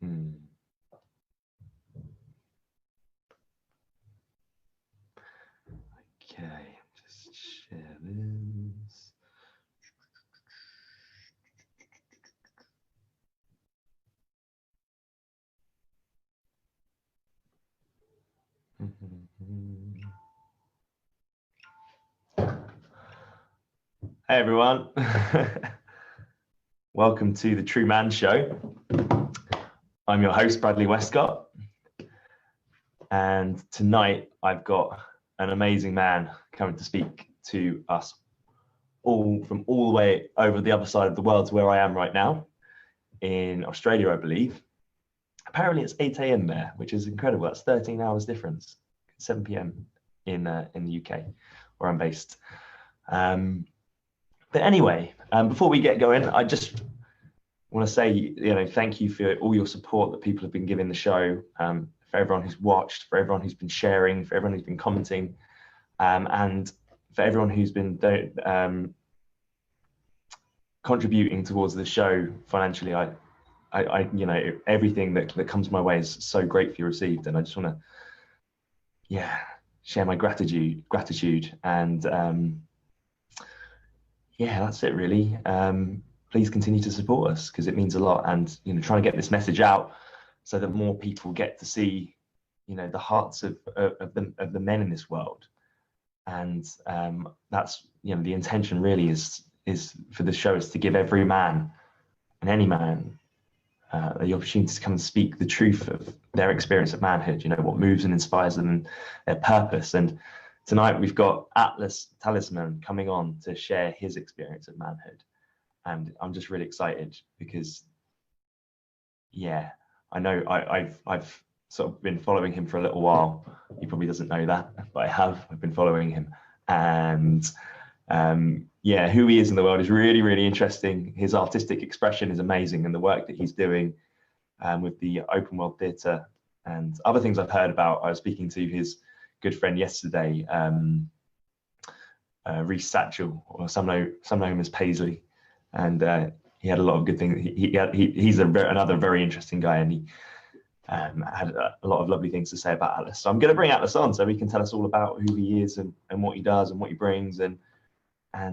Okay, just share this. Hey everyone, welcome to the True Man Show. I'm your host, Bradley Wescott, and tonight I've got an amazing man coming to speak to us all from all the way over the other side of the world to where I am right now in Australia, I believe. Apparently it's 8 a.m. there, which is incredible. That's 13 hours difference, 7 p.m. in the UK, where I'm based. But anyway, before we get going, I just want to say, thank you for all your support that people have been giving the show, for everyone who's watched, for everyone who's been sharing, for everyone who's been commenting, and for everyone who's been contributing towards the show financially. I everything that comes my way is so gratefully received, and I just want to, share my gratitude, and that's it really. Please continue to support us because it means a lot, and trying to get this message out so that more people get to see the hearts of the men in this world. And that's the intention really is for the show is to give every man and any man the opportunity to come and speak the truth of their experience of manhood, what moves and inspires them and their purpose. And tonight we've got Talisman coming on to share his experience of manhood. And I'm just really excited because, I know I've sort of been following him for a little while. He probably doesn't know that, but I have. I've been following him. And who he is in the world is really, really interesting. His artistic expression is amazing, and the work that he's doing with the open world theatre and other things I've heard about. I was speaking to his good friend yesterday, Reece Satchell, or some know him as Paisley, and he had a lot of good things. He's another very interesting guy, and he had a lot of lovely things to say about Atlas. So I'm going to bring Atlas on so he can tell us all about who he is and what he does and what he brings and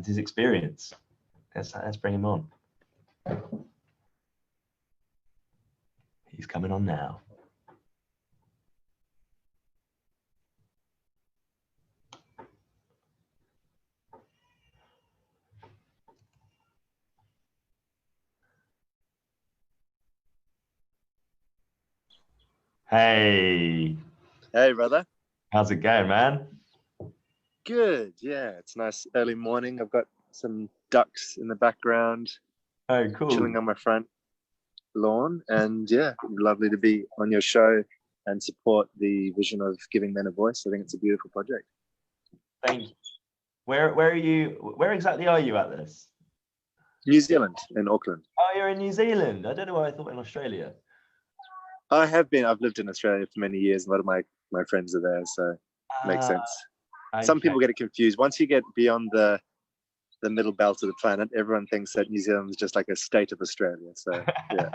his experience. Let's bring him on. He's coming on now. Hey. Hey, brother. How's it going, man? Good. Yeah, it's nice early morning. I've got some ducks in the background. Oh, cool. Chilling on my front lawn. And lovely to be on your show and support the vision of giving men a voice. I think it's a beautiful project. Thank you. Where are you? Where exactly are you at this? New Zealand, in Auckland. Oh, you're in New Zealand. I don't know why I thought in Australia. I have been. I've lived in Australia for many years. A lot of my friends are there, so it makes sense. Okay. Some people get it confused. Once you get beyond the middle belt of the planet, everyone thinks that New Zealand is just like a state of Australia. So yeah.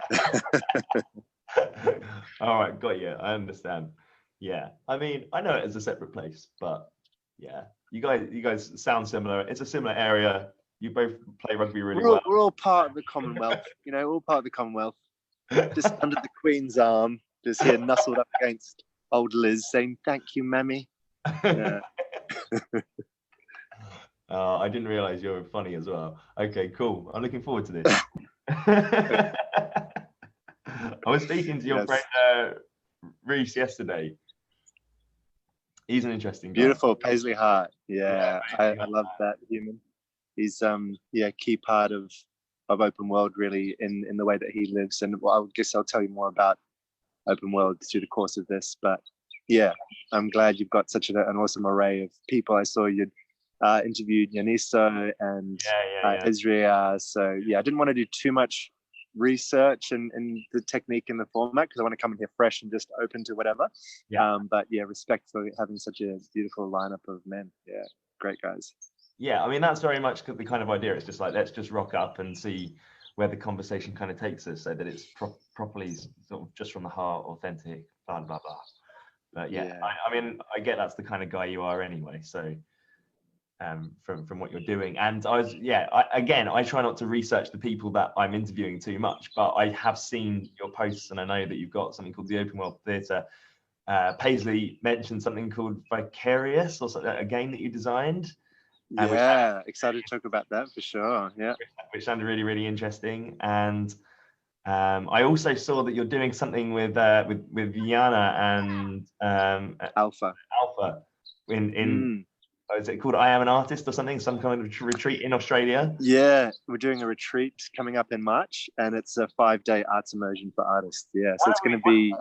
All right, got you. I understand. Yeah, I mean, I know it as a separate place, but yeah, you guys sound similar. It's a similar area. You both play rugby really well. We're all part of the Commonwealth. All part of the Commonwealth. Just under the Queen's arm, just here nuzzled up against old Liz, saying "Thank you, Mammy." Yeah. I didn't realise you were funny as well. Okay, cool. I'm looking forward to this. I was speaking to your friend Reece yesterday. He's an interesting guy. Beautiful Paisley Heart. Yeah, I love that human. He's key part of open world really in the way that he lives. And I guess I'll tell you more about open world through the course of this. But yeah, I'm glad you've got such an awesome array of people. I saw you'd interviewed Yaniso and Israel. So yeah, I didn't want to do too much research and the technique and the format because I want to come in here fresh and just open to whatever. But yeah, respect for having such a beautiful lineup of men. Yeah, great guys. Yeah, I mean, that's very much the kind of idea. It's just like, let's just rock up and see where the conversation kind of takes us, so that it's properly sort of just from the heart, authentic, blah blah blah. But yeah, I mean, I get that's the kind of guy you are anyway. So from what you're doing, and I try not to research the people that I'm interviewing too much, but I have seen your posts, and I know that you've got something called the Open World Theatre. Paisley mentioned something called Vicarious, or something, a game that you designed. Excited to talk about that for sure. Yeah, which sounded really, really interesting. And I also saw that you're doing something with Yana and Alpha in is it called I Am an Artist or something? Some kind of retreat in Australia? Yeah, we're doing a retreat coming up in March, and it's a 5-day arts immersion for artists. Yeah, so it's going to be.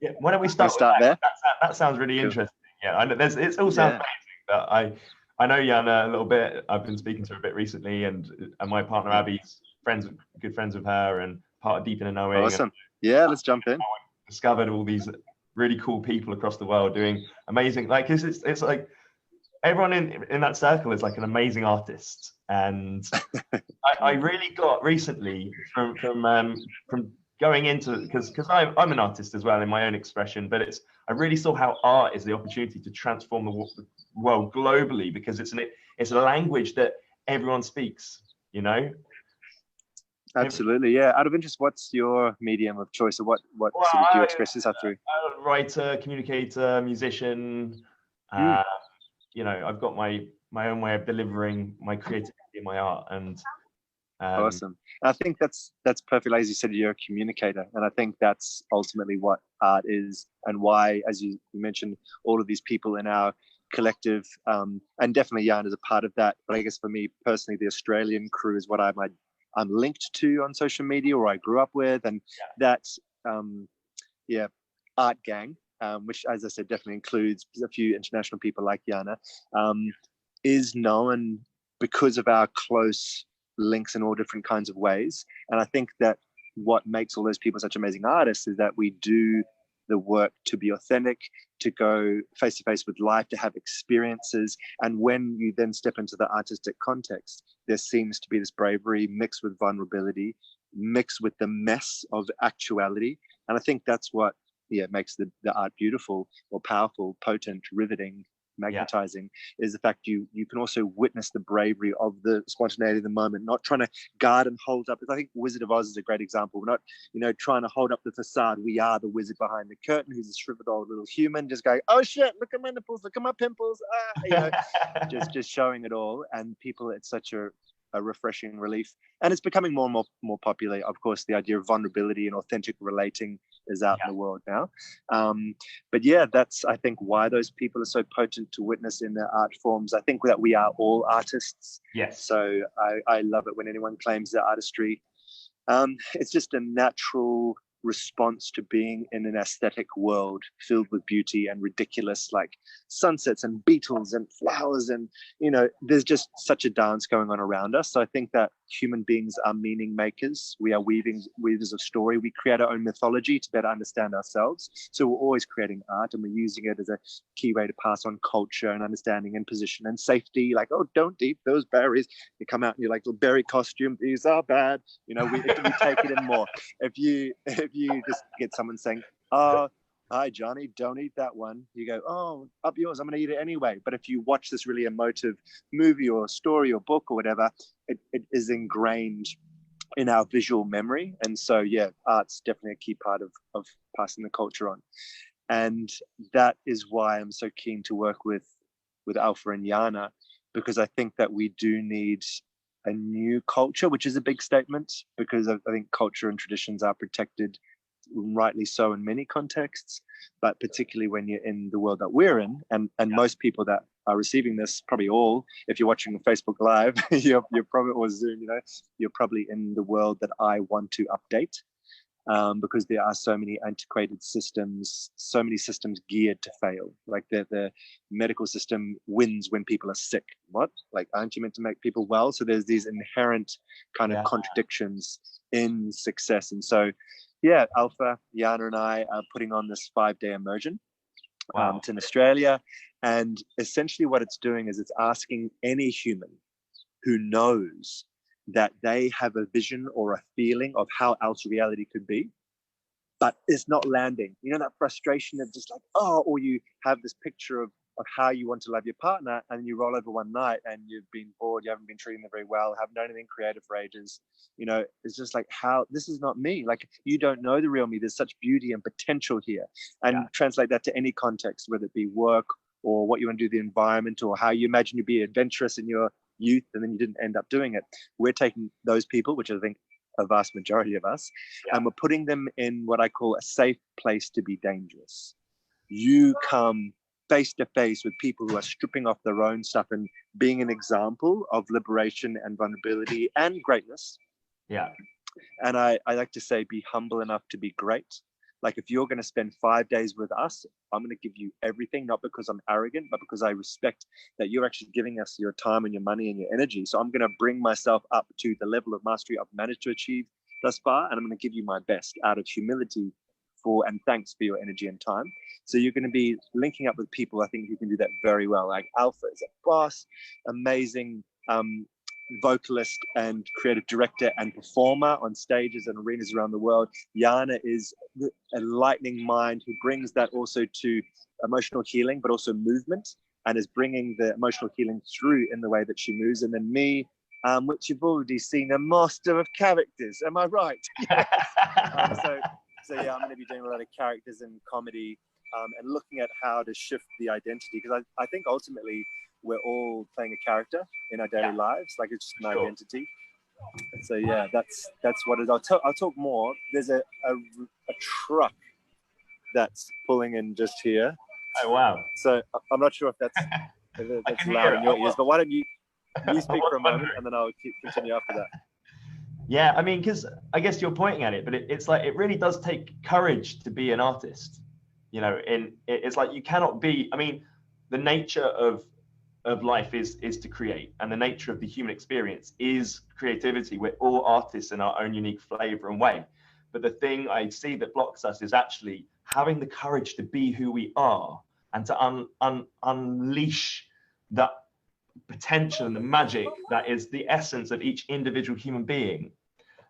Yeah, why don't we start there? That sounds really interesting. Yeah, I know it all sounds amazing, but I know Yana a little bit. I've been speaking to her a bit recently, and my partner Abby's good friends with her, and part of Deep Inner Knowing. Awesome. Yeah, let's jump in. Discovered all these really cool people across the world doing amazing. Like it's like everyone in that circle is like an amazing artist, and I really got recently from going into, because I'm an artist as well in my own expression, but I really saw how art is the opportunity to transform the world globally, because it's a language that everyone speaks, you know. Absolutely, yeah. Out of interest, what's your medium of choice, or what sort of do you express yourself through? Writer, communicator, musician. You know, I've got my own way of delivering my creativity and my art, and awesome. I think that's perfect. As you said, you're a communicator, and I think that's ultimately what art is, and why, as you mentioned, all of these people in our collective, and definitely Jan is a part of that. But I guess for me personally, the Australian crew is what I'm linked to on social media, or I grew up with, and that's Art Gang, which, as I said, definitely includes a few international people like Yana, is known because of our close links in all different kinds of ways. And I think that what makes all those people such amazing artists is that we do the work to be authentic, to go face to face with life, to have experiences. And when you then step into the artistic context, there seems to be this bravery mixed with vulnerability, mixed with the mess of actuality. And I think that's what makes the art beautiful, or powerful, potent, riveting, magnetizing, is the fact you can also witness the bravery of the spontaneity of the moment, not trying to guard and hold up. I think Wizard of Oz is a great example. We're not, trying to hold up the facade. We are the wizard behind the curtain, who's a shriveled old little human, just going, oh shit, look at my nipples, look at my pimples, just showing it all. And people, it's such a refreshing relief, and it's becoming more and more popular. Of course, the idea of vulnerability and authentic relating is out in the world now. But that's, I think, why those people are so potent to witness in their art forms. I think that we are all artists. Yes. So I love it when anyone claims their artistry. It's just a natural response to being in an aesthetic world filled with beauty and ridiculous, like sunsets and beetles and flowers, and there's just such a dance going on around us. So I think that human beings are meaning makers. We are weavers of story. We create our own mythology to better understand ourselves. So we're always creating art, and we're using it as a key way to pass on culture and understanding and position and safety. Like, oh, don't eat those berries. You come out in your like little berry costume. These are bad. We take it in more. If you just get someone saying, oh, hi, Johnny, don't eat that one, you go, oh, up yours, I'm going to eat it anyway. But if you watch this really emotive movie or story or book or whatever, it is ingrained in our visual memory. And so, art's definitely a key part of passing the culture on. And that is why I'm so keen to work with Alpha and Yana, because I think that we do need a new culture, which is a big statement, because I think culture and traditions are protected, rightly so, in many contexts, but particularly when you're in the world that we're in, and most people that are receiving this, probably all, if you're watching Facebook Live, you're probably, or Zoom, you're probably in the world that I want to update, because there are so many antiquated systems, so many systems geared to fail. Like the medical system wins when people are sick. What? Like, aren't you meant to make people well? So there's these inherent kind of contradictions in success. And so, Alpha, Yana and I are putting on this 5-day immersion. It's in Australia. And essentially what it's doing is it's asking any human who knows that they have a vision or a feeling of how else reality could be, but it's not landing. You know, that frustration of just like, oh, or you have this picture of how you want to love your partner, and you roll over one night and you've been bored, you haven't been treating them very well, haven't done anything creative for ages. You know, it's just like, how, this is not me. Like, you don't know the real me. There's such beauty and potential here. And translate that to any context, whether it be work or what you want to do, the environment, or how you imagine you'd be adventurous in your youth and then you didn't end up doing it. We're taking those people, which I think a vast majority of us, and we're putting them in what I call a safe place to be dangerous. You come face to face with people who are stripping off their own stuff and being an example of liberation and vulnerability and greatness. Yeah. And I like to say, be humble enough to be great. Like, if you're going to spend 5 days with us, I'm going to give you everything, not because I'm arrogant, but because I respect that you're actually giving us your time and your money and your energy. So I'm going to bring myself up to the level of mastery I've managed to achieve thus far. And I'm going to give you my best out of humility and thanks for your energy and time. So you're going to be linking up with people, I think, who can do that very well. Like Alpha is a boss, amazing vocalist and creative director and performer on stages and arenas around the world. Yana is a lightning mind who brings that also to emotional healing, but also movement, and is bringing the emotional healing through in the way that she moves. And then me, which you've already seen, a master of characters. Am I right? So yeah, I'm going to be doing a lot of characters and comedy, and looking at how to shift the identity, because I think ultimately we're all playing a character in our daily lives, like it's just an identity. So yeah, that's what it is. I'll talk more. There's a truck that's pulling in just here. Oh wow! So I'm not sure if that's loud in your ears, but why don't you speak for a moment and then I'll continue after that. Yeah, I mean, because I guess you're pointing at it, but it's like, it really does take courage to be an artist. You know, it's like, you cannot be. I mean, the nature of life is to create, and the nature of the human experience is creativity. We're all artists in our own unique flavor and way. But the thing I see that blocks us is actually having the courage to be who we are, and to unleash that potential and the magic that is the essence of each individual human being.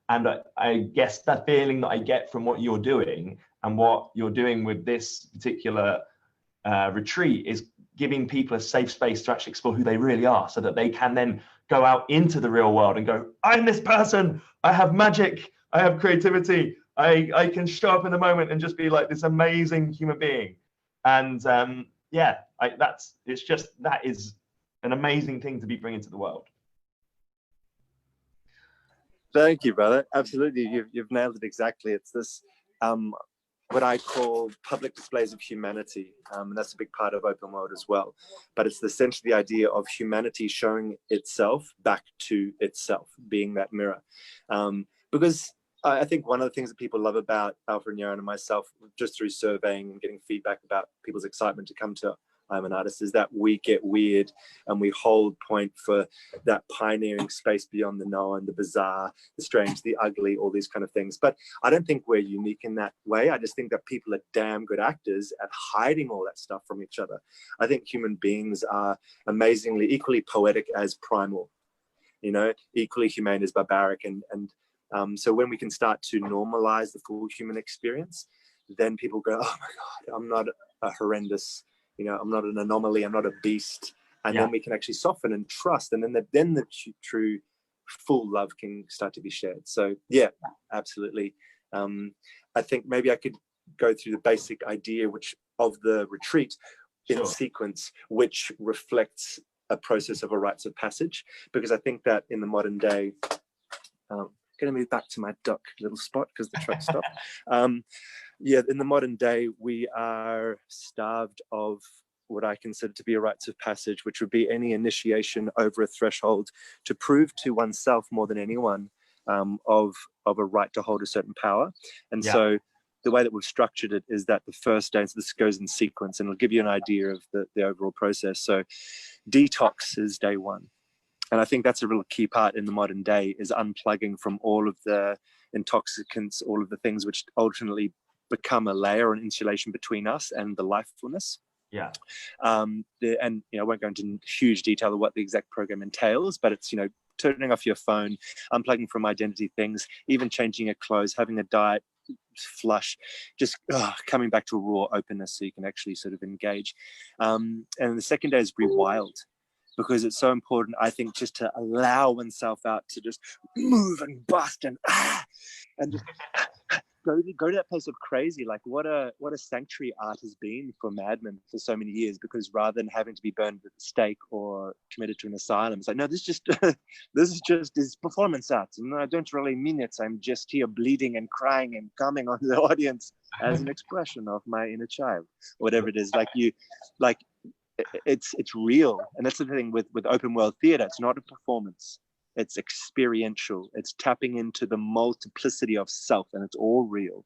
And I guess that feeling that I get from what you're doing and what you're doing with this particular retreat is giving people a safe space to actually explore who they really are, so that they can then go out into the real world and go, I'm this person, I have magic, I have creativity, I can show up in the moment and just be like this amazing human being. And that is an amazing thing to be bringing to the world. Thank you, brother. Absolutely, you've nailed it exactly. It's this what I call public displays of humanity, and that's a big part of open world as well. But it's essentially the idea of humanity showing itself back to itself, being that mirror. Because I think one of the things that people love about Alpha and Yaron and myself, just through surveying and getting feedback about people's excitement to come to I'm an Artist, is that we get weird and we hold point for that pioneering space beyond the known, the bizarre, the strange, the ugly, all these kind of things. But I don't think we're unique in that way. I just think that people are damn good actors at hiding all that stuff from each other. I think human beings are amazingly equally poetic as primal, you know, equally humane as barbaric. And so when we can start to normalize the full human experience, then people go, oh my God, I'm not a horrendous, you know, I'm not an anomaly, I'm not a beast. And then we can actually soften and trust. And then the true full love can start to be shared. So yeah, absolutely. I think maybe I could go through the basic idea of the retreat in sequence, which reflects a process of a rites of passage. Because I think that in the modern day, I'm going to move back to my duck little spot because the truck stopped. In the modern day, we are starved of what I consider to be a rites of passage, which would be any initiation over a threshold to prove to oneself more than anyone of a right to hold a certain power. And so the way that we've structured it is that the first day, so this goes in sequence, and it'll give you an idea of the overall process. So detox is day one. And I think that's a real key part in the modern day, is unplugging from all of the intoxicants, all of the things which ultimately become a layer, an insulation between us and the lifefulness. And I won't go into huge detail of what the exact program entails, but it's, turning off your phone, unplugging from identity things, even changing your clothes, having a diet, flush, just coming back to a raw openness so you can actually sort of engage. And the second day is rewild, because it's so important, I think, just to allow oneself out to just move and bust and just go to that place of crazy. Like what a sanctuary art has been for madmen for so many years, because rather than having to be burned at the stake or committed to an asylum, it's like, no, this is just performance art, and I don't really mean it. I'm just here bleeding and crying and coming on the audience as an expression of my inner child, whatever it is. It's real. And that's the thing with open world theater. It's not a performance, it's experiential. It's tapping into the multiplicity of self, and it's all real.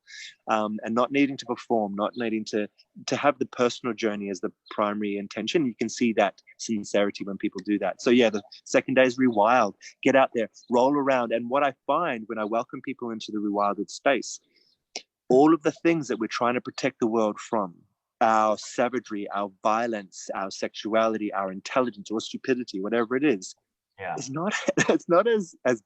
And not needing to perform, not needing to have the personal journey as the primary intention. You can see that sincerity when people do that. So yeah, the second day is rewild. Get out there, roll around. And what I find when I welcome people into the rewilded space, all of the things that we're trying to protect the world from, our savagery, our violence, our sexuality, our intelligence or stupidity, whatever it is, it's not as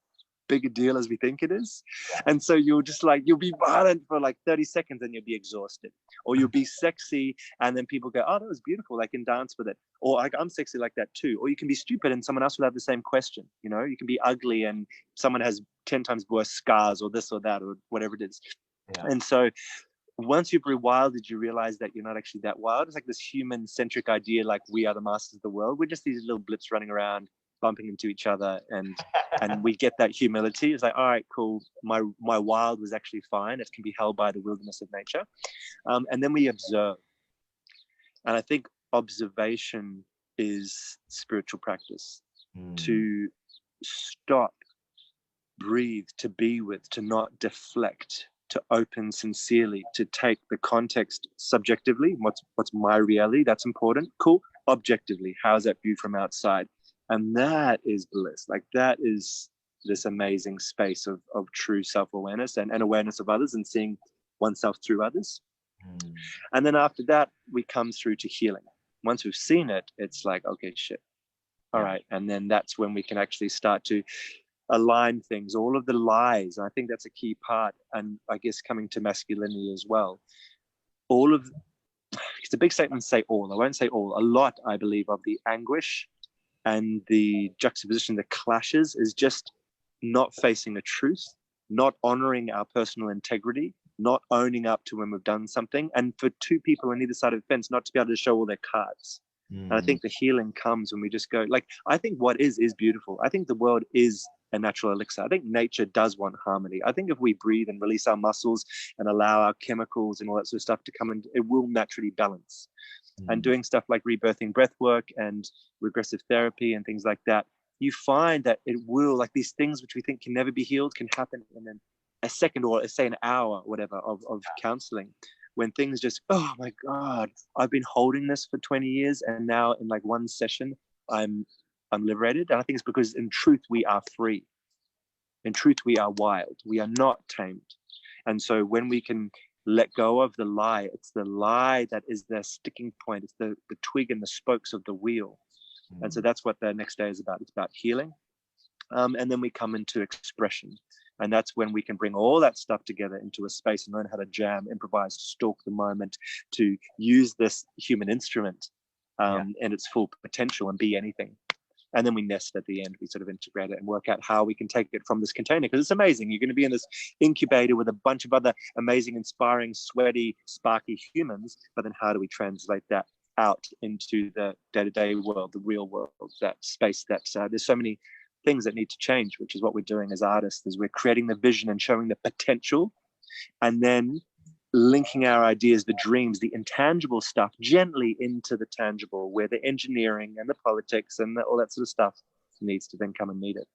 big a deal as we think it is. And so you'll be violent for like 30 seconds and you'll be exhausted. Or you'll be sexy and then people go, oh, that was beautiful, I can dance with it. Or like, I'm sexy like that too. Or you can be stupid and someone else will have the same question. You know, you can be ugly and someone has 10 times worse scars or this or that or whatever it is. And so once you've rewilded, you realize that you're not actually that wild. It's like this human-centric idea, like we are the masters of the world. We're just these little blips running around, bumping into each other, and we get that humility. It's like, all right, cool. My wild was actually fine. It can be held by the wilderness of nature. And then we observe. And I think observation is spiritual practice. To stop, breathe, to be with, to not deflect, to open sincerely, to take the context subjectively. What's my reality? That's important. Cool. Objectively, how's that viewed from outside? And that is bliss. Like that is this amazing space of true self-awareness and awareness of others and seeing oneself through others. And then after that, we come through to healing. Once we've seen it, it's like, okay, shit. All right. And then that's when we can actually start to align things, all of the lies. And I think that's a key part. And I guess coming to masculinity as well, it's a big statement to say all. I won't say all. A lot, I believe, of the anguish and the juxtaposition, the clashes, is just not facing the truth, not honoring our personal integrity, not owning up to when we've done something. And for two people on either side of the fence, not to be able to show all their cards. And I think the healing comes when we just go, like, I think what is beautiful. I think the world is a natural elixir. I think nature does want harmony. I think if we breathe and release our muscles and allow our chemicals and all that sort of stuff to come in, it will naturally balance. And doing stuff like rebirthing breath work and regressive therapy and things like that, you find that it will, like these things which we think can never be healed can happen in a second or say an hour, whatever, of counseling. When things just, oh my God, I've been holding this for 20 years and now in like one session, I'm liberated. And I think it's because in truth, we are free. In truth, we are wild. We are not tamed. And so when we can let go of the lie, it's the lie that is the sticking point. It's the twig and the spokes of the wheel. And so that's what the next day is about. It's about healing. And then we come into expression. And that's when we can bring all that stuff together into a space and learn how to jam, improvise, stalk the moment, to use this human instrument in its full potential and be anything. And then we nest at the end. We sort of integrate it and work out how we can take it from this container, because it's amazing. You're going to be in this incubator with a bunch of other amazing, inspiring, sweaty, sparky humans. But then how do we translate that out into the day-to-day world, the real world, that space that there's so many things that need to change, which is what we're doing as artists, is we're creating the vision and showing the potential, and then linking our ideas, the dreams, the intangible stuff gently into the tangible, where the engineering and the politics and all that sort of stuff needs to then come and meet it.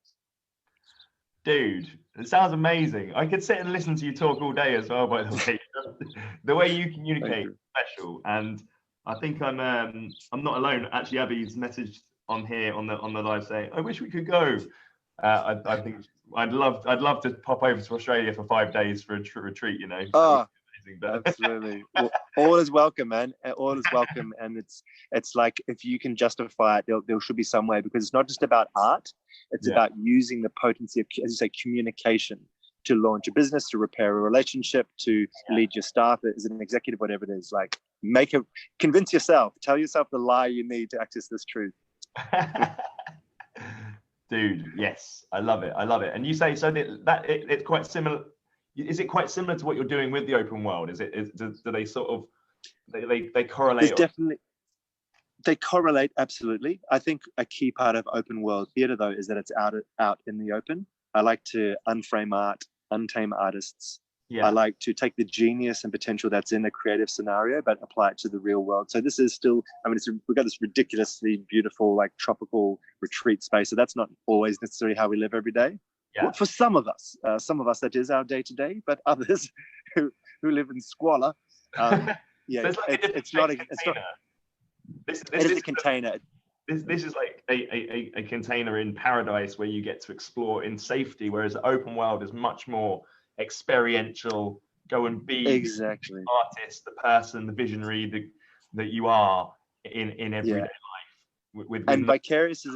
Dude, it sounds amazing. I could sit and listen to you talk all day as well, by the way. The way you communicate is special. And I think I'm not alone. Actually, Abby's messaged on here on the live saying, I wish we could go. I think I'd love to pop over to Australia for 5 days for a retreat, you know. Absolutely. Well, all is welcome, man. All is welcome, and it's like if you can justify it, there should be some way, because it's not just about art. It's about using the potency of, as you say, communication to launch a business, to repair a relationship, to lead your staff as an executive, whatever it is. Like, convince yourself, tell yourself the lie you need to access this truth. Dude, yes, I love it. And you say so that it's quite similar. Is it quite similar to what you're doing with the open world? Do they sort of they correlate? There's definitely, they correlate, absolutely. I think a key part of open world theater, though, is that it's out in the open. I like to unframe art, untame artists. I like to take the genius and potential that's in a creative scenario, but apply it to the real world. So this is still, I mean, we've got this ridiculously beautiful, like, tropical retreat space. So that's not always necessarily how we live every day. Well, for some of us that is our day to day, but others who live in squalor, it's not. This is a container. This is like a container in paradise where you get to explore in safety, whereas the open world is much more experiential. Go and be exactly the artist, the person, the visionary that you are in everyday life. With and vicarious is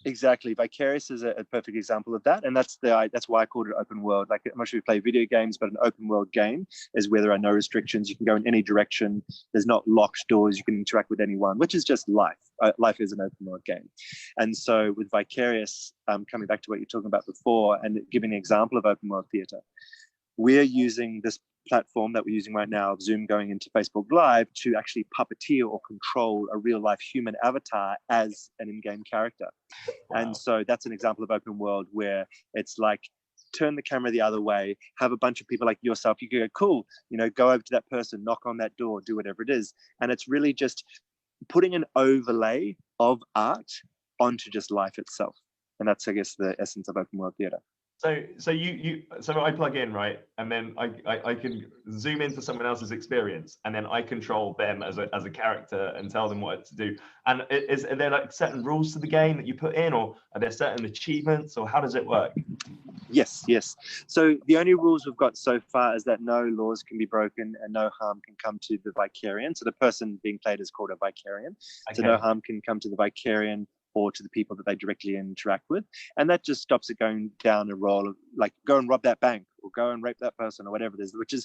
Vicarious is a perfect example of that, and that's why I called it open world. Like, I'm not sure if you play video games, but an open world game is where there are no restrictions. You can go in any direction. There's not locked doors. You can interact with anyone, which is just life. Life is an open world game. And so with Vicarious, coming back to what you're talking about before, and giving an example of open world theater, we're using this platform that we're using right now, Zoom going into Facebook Live, to actually puppeteer or control a real life human avatar as an in-game character. Wow. And so that's an example of open world where it's like, turn the camera the other way, have a bunch of people like yourself. You can go, cool, go over to that person, knock on that door, do whatever it is. And it's really just putting an overlay of art onto just life itself. And that's, I guess, the essence of open world theater. So I plug in, right, and then I can zoom into someone else's experience, and then I control them as a character and tell them what to do. And are there like certain rules to the game that you put in, or are there certain achievements, or how does it work? Yes. So the only rules we've got so far is that no laws can be broken and no harm can come to the Vicarian. So the person being played is called a Vicarian. Okay. So no harm can come to the Vicarian or to the people that they directly interact with. And that just stops it going down a role of, like, go and rob that bank or go and rape that person or whatever it is, which is,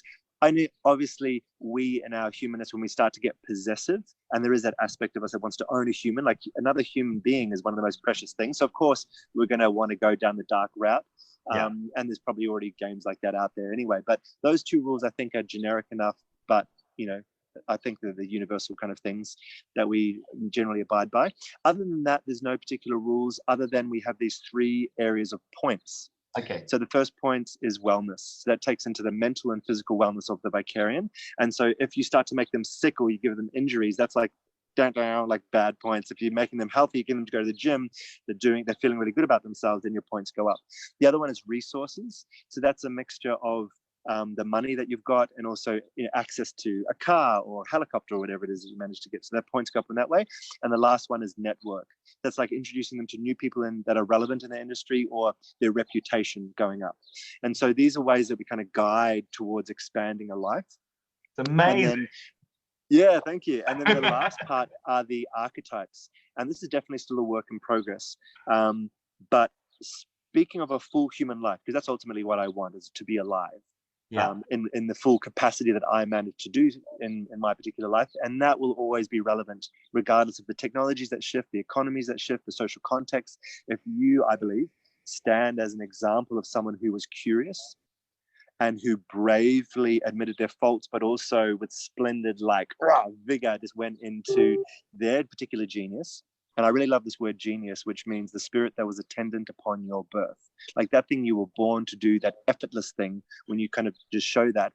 obviously, we in our humanness, when we start to get possessive, and there is that aspect of us that wants to own a human, like another human being is one of the most precious things. So of course, we're going to want to go down the dark route. And there's probably already games like that out there anyway. But those two rules, I think, are generic enough, but, I think they're the universal kind of things that we generally abide by. Other than that, there's no particular rules, other than we have these 3 areas of points. Okay. So the first point is wellness. So that takes into the mental and physical wellness of the Vicarian. And so if you start to make them sick or you give them injuries, that's like like bad points. If you're making them healthy, you get them to go to the gym, they're feeling really good about themselves, then your points go up. The other one is resources. So that's a mixture of the money that you've got, and also access to a car or helicopter or whatever it is that you manage to get. So their points go up in that way. And the last one is network. That's like introducing them to new people that are relevant in their industry, or their reputation going up. And so these are ways that we kind of guide towards expanding a life. It's amazing. Yeah, thank you. And then the last part are the archetypes. And this is definitely still a work in progress. But speaking of a full human life, because that's ultimately what I want, is to be alive. In the full capacity that I managed to do in my particular life. And that will always be relevant, regardless of the technologies that shift, the economies that shift, the social context. If you, I believe, stand as an example of someone who was curious and who bravely admitted their faults, but also with splendid, vigor, just went into their particular genius. And I really love this word genius, which means the spirit that was attendant upon your birth. Like that thing you were born to do, that effortless thing, when you kind of just show that,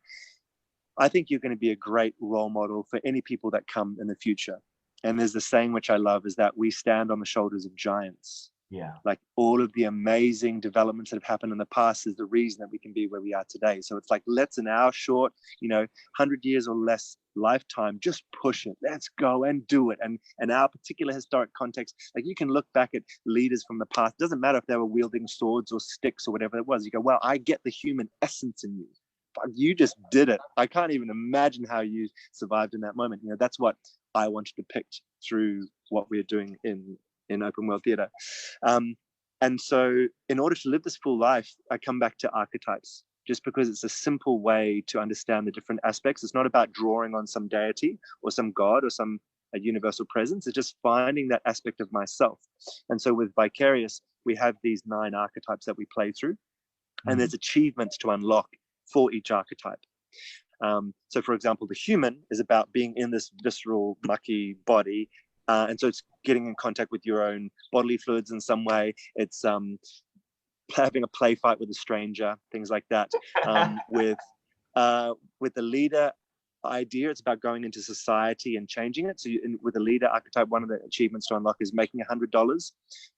I think you're going to be a great role model for any people that come in the future. And there's the saying, which I love, is that we stand on the shoulders of giants. Yeah. Like all of the amazing developments that have happened in the past is the reason that we can be where we are today. So it's like, let's in our short, 100 years or less lifetime, just push it. Let's go and do it. And in our particular historic context, like you can look back at leaders from the past. It doesn't matter if they were wielding swords or sticks or whatever it was. You go, wow, I get the human essence in you. fuck, you just did it. I can't even imagine how you survived in that moment. That's what I want to depict through what we're doing in open world theater. And so in order to live this full life, I come back to archetypes, just because it's a simple way to understand the different aspects. It's not about drawing on some deity or some god or some a universal presence. It's just finding that aspect of myself. And so with Vicarious, we have these 9 archetypes that we play through, and there's achievements to unlock for each archetype. So for example, the human is about being in this visceral, mucky body. And so it's getting in contact with your own bodily fluids in some way. It's having a play fight with a stranger, things like that. With the leader idea, it's about going into society and changing it. So with the leader archetype, one of the achievements to unlock is making $100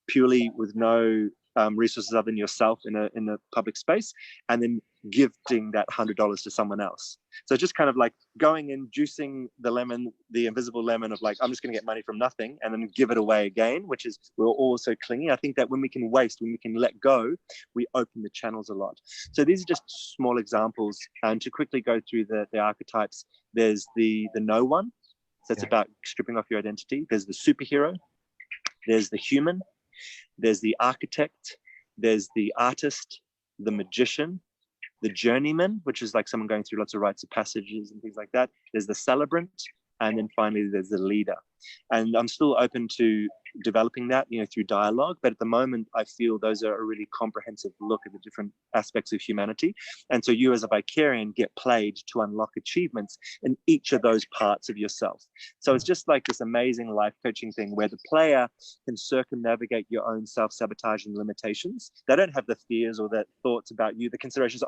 purely with no resources other than yourself in a public space, and then gifting that $100 to someone else. So just kind of like going and juicing the lemon, the invisible lemon of like, I'm just going to get money from nothing and then give it away again, which is, we're all so clingy. I think that when we can waste, when we can let go, we open the channels a lot. So these are just small examples. And to quickly go through the archetypes, there's the no one. So it's about stripping off your identity. There's the superhero. There's the human. There's the architect. There's the artist, the magician, the journeyman, which is like someone going through lots of rites of passages and things like that. There's the celebrant, and then finally there's the leader. And I'm still open to developing that, through dialogue. But at the moment, I feel those are a really comprehensive look at the different aspects of humanity. And so you as a Vicarian get played to unlock achievements in each of those parts of yourself. So it's just like this amazing life coaching thing where the player can circumnavigate your own self-sabotage and limitations. They don't have the fears or the thoughts about you, the considerations,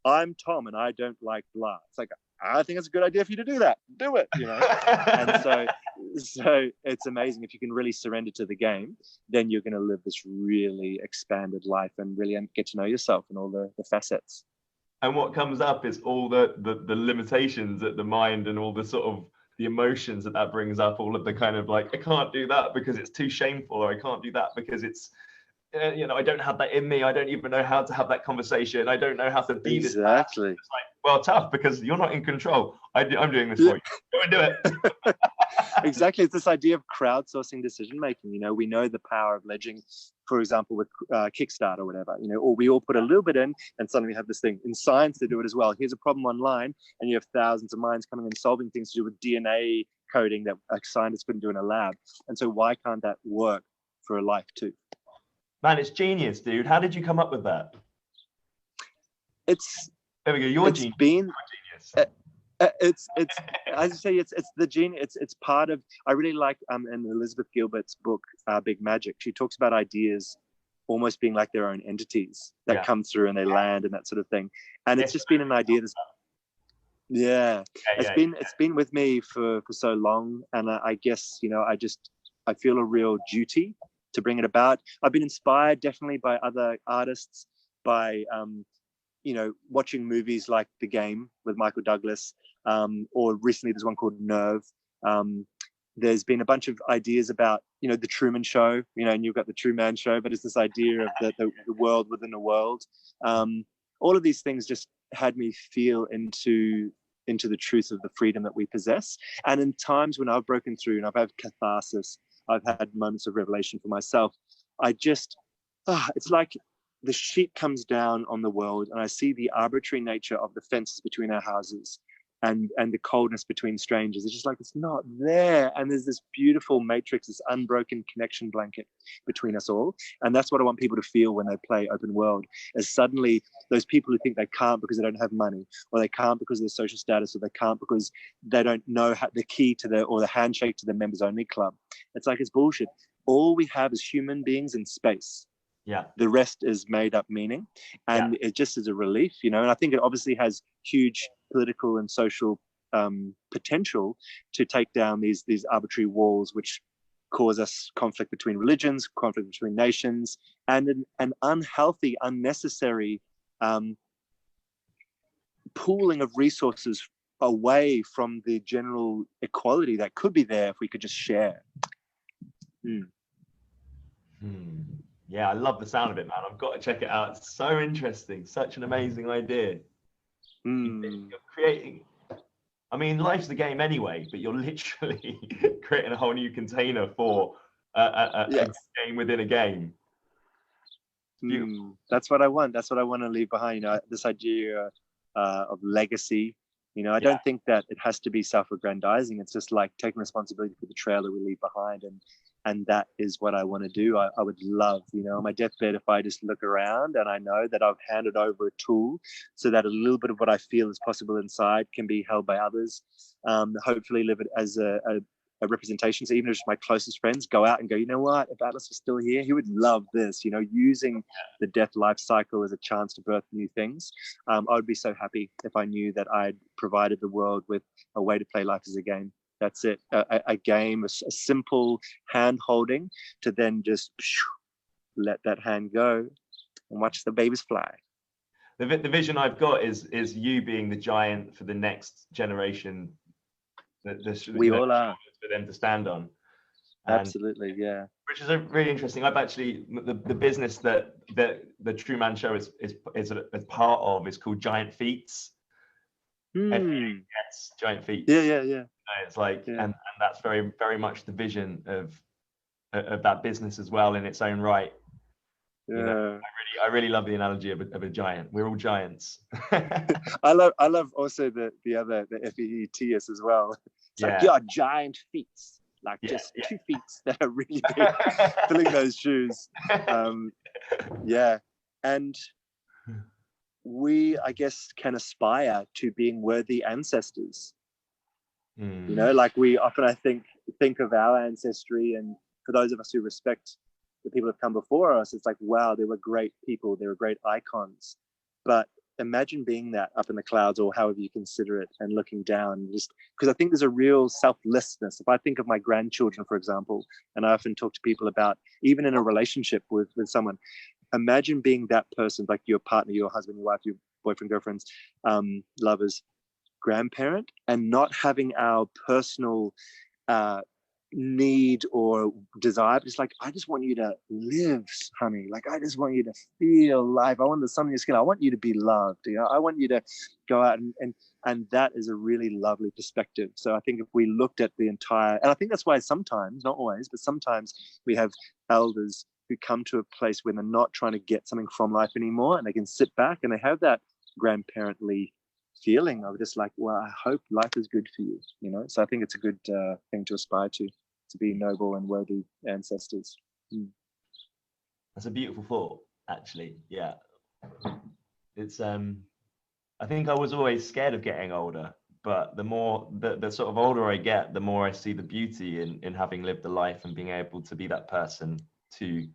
I'm Tom and I don't like blah. It's like, I think it's a good idea for you to do that. Do it, And so it's amazing if you can really surrender to the game, then you're going to live this really expanded life and really get to know yourself and all the facets. And what comes up is all the limitations at the mind and all the sort of the emotions that brings up, all of the kind of like, I can't do that because it's too shameful, or I can't do that because it's, I don't have that in me. I don't even know how to have that conversation. I don't know how to be this. Exactly. It's like, well, tough, because you're not in control. I'm doing this for you. Go and do it. Exactly. It's this idea of crowdsourcing decision making. We know the power of ledging, for example, with Kickstarter or whatever, or we all put a little bit in and suddenly we have this thing. In science, they do it as well. Here's a problem online and you have thousands of minds coming and solving things to do with DNA coding that a scientist couldn't do in a lab. And so why can't that work for a life too? Man, it's genius, dude. How did you come up with that? There we go. You're genius. It's as I say, it's the gene. It's part of. I really like in Elizabeth Gilbert's book, Big Magic. She talks about ideas almost being like their own entities that come through and they land and that sort of thing. And it's just been an idea that's it's been with me for so long. And I guess I feel a real duty to bring it about. I've been inspired definitely by other artists, by watching movies like The Game with Michael Douglas, or recently there's one called Nerve. There's been a bunch of ideas about the Truman Show, and you've got the Truman Show, but it's this idea of the world within a world. All of these things just had me feel into the truth of the freedom that we possess. And in times when I've broken through and I've had catharsis, I've had moments of revelation for myself, I just it's like the sheet comes down on the world and I see the arbitrary nature of the fences between our houses and the coldness between strangers. It's just like, it's not there. And there's this beautiful matrix, this unbroken connection blanket between us all. And that's what I want people to feel when they play open world, is suddenly those people who think they can't because they don't have money, or they can't because of their social status, or they can't because they don't know the key to the handshake to the members only club. It's like, it's bullshit. All we have is human beings in space. Yeah. The rest is made up meaning. And it just is a relief, and I think it obviously has huge political and social potential to take down these arbitrary walls which cause us conflict between religions, conflict between nations, and an unhealthy, unnecessary pooling of resources away from the general equality that could be there if we could just share. Yeah, I love the sound of it, man. I've got to check it out. It's so interesting. Such an amazing idea. You're creating, I mean, life's the game anyway, but you're literally creating a whole new container for a game within a game. That's what I want. That's what I want to leave behind. You know, this idea of legacy. You know, I don't think that it has to be self-aggrandizing. It's just like taking responsibility for the trail that we leave behind, and that is what I want to do. I would love, you know, on my deathbed, if I just look around and I know that I've handed over a tool so that a little bit of what I feel is possible inside can be held by others. Hopefully live it as a representation. So even if just my closest friends go out and go, you know what, if Atlas was still here, he would love this, you know, using the death life cycle as a chance to birth new things. I would be so happy if I knew that I'd provided the world with a way to play life as a game. That's it. A game, a simple hand holding to then just let that hand go and watch the babies fly. The vision I've got is you being the giant for the next generation. We all are. For them to stand on. Absolutely, yeah. Which is a really interesting. I've actually the business that the True Man Show is part of is called Giant Feats. Yes, Giant Feats. Yeah. It's like, and that's very, very much the vision of that business as well in its own right. Yeah. You know, I really love the analogy of a giant. We're all giants. I love also the FEETS as well. It's like your giant feet, like just 2 feet that are really big, filling those shoes. And we, I guess, can aspire to being worthy ancestors. You know, like we often, I think of our ancestry, and for those of us who respect the people who have come before us, it's like, wow, they were great people, they were great icons. But imagine being that up in the clouds, or however you consider it, and looking down, just because I think there's a real selflessness. If I think of my grandchildren, for example, and I often talk to people about, even in a relationship with someone, imagine being that person, like your partner, your husband, your wife, your boyfriend, girlfriends, lovers, grandparent, and not having our personal need or desire. It's like, I just want you to live, honey. Like, I just want you to feel life. I want the sun on your skin. I want you to be loved. You know, I want you to go out and that is a really lovely perspective. So I think if we looked at the entire, and I think that's why sometimes, not always, but sometimes we have elders who come to a place where they're not trying to get something from life anymore, and they can sit back and they have that grandparently feeling of just like, well, I hope life is good for you, you know. So I think it's a good thing to aspire to be noble and worthy ancestors. That's a beautiful thought, actually. Yeah, it's I think I was always scared of getting older, but the more the sort of older I get, the more I see the beauty in having lived a life and being able to be that person to,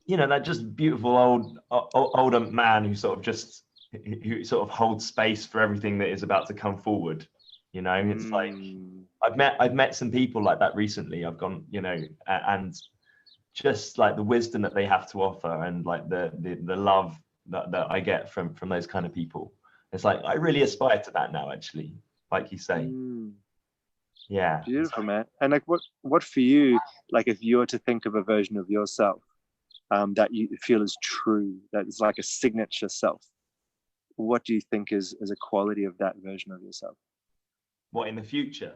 you know, that just beautiful older man who sort of holds space for everything that is about to come forward. You know, it's like I've met some people like that recently. I've gone, you know, and just like the wisdom that they have to offer, and like the love that I get from those kind of people. It's like I really aspire to that now, actually, like you say. Yeah, beautiful, man. And like, what for you, like, if you were to think of a version of yourself that you feel is true, that is like a signature self, what do you think is a quality of that version of yourself? What, in the future?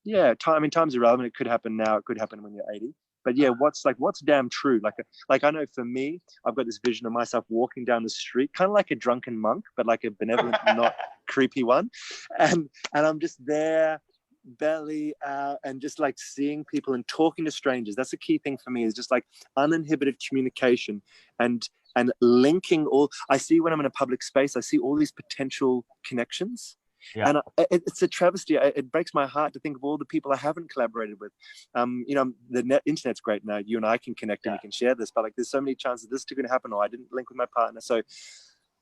Yeah, time's irrelevant. It could happen now. It could happen when you're 80. But yeah, what's damn true? Like I know for me, I've got this vision of myself walking down the street, kind of like a drunken monk, but like a benevolent, not creepy one. And I'm just there, belly out, and just like seeing people and talking to strangers. That's the key thing for me, is just like uninhibited communication and linking all. I see when I'm in a public space, I see all these potential connections. Yeah. And it's a travesty. It breaks my heart to think of all the people I haven't collaborated with. You know, the internet's great now. You and I can connect and we can share this, but like, there's so many chances this could happen, or I didn't link with my partner. So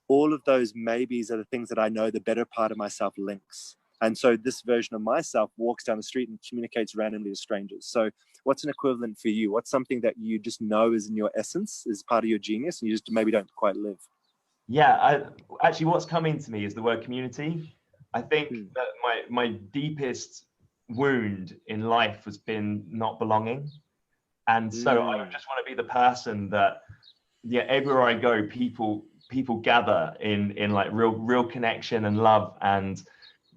all of those maybes are the things that I know the better part of myself links. And so this version of myself walks down the street and communicates randomly to strangers. So what's an equivalent for you? What's something that you just know is in your essence, is part of your genius, and you just maybe don't quite live? Yeah, actually what's coming to me is the word community. I think that my deepest wound in life has been not belonging. And so I just want to be the person that, everywhere I go, people people gather in like real connection and love and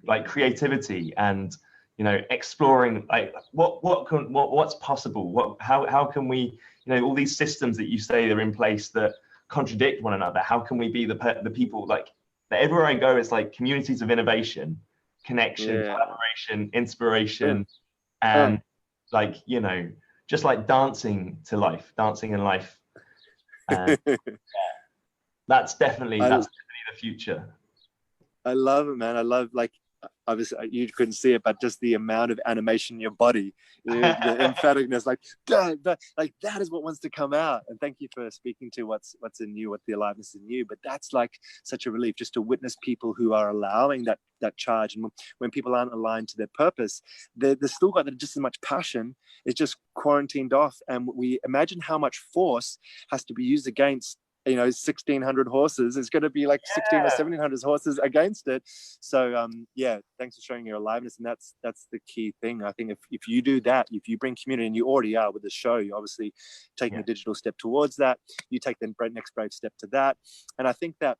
like creativity and, you know, exploring like what's possible, how can we, you know, all these systems that you say are in place that contradict one another, how can we be the people, like that everywhere I go, it's like communities of innovation, connection, collaboration, inspiration, and like, you know, just like dancing in life. And that's definitely the future. I love it, man. I love, like, obviously you couldn't see it, but just the amount of animation in your body, the emphaticness, like that is what wants to come out. And thank you for speaking to what's in you, what the aliveness in you. But that's like such a relief, just to witness people who are allowing that charge. And when people aren't aligned to their purpose, they're still got just as much passion. It's just quarantined off. And we imagine how much force has to be used against, you know, 1,600 horses. It's going to be like 16 or 1,700 horses against it. So thanks for showing your aliveness. And that's the key thing. I think if you do that, if you bring community, and you already are with the show, you're obviously taking a digital step towards that. You take the next brave step to that. And I think that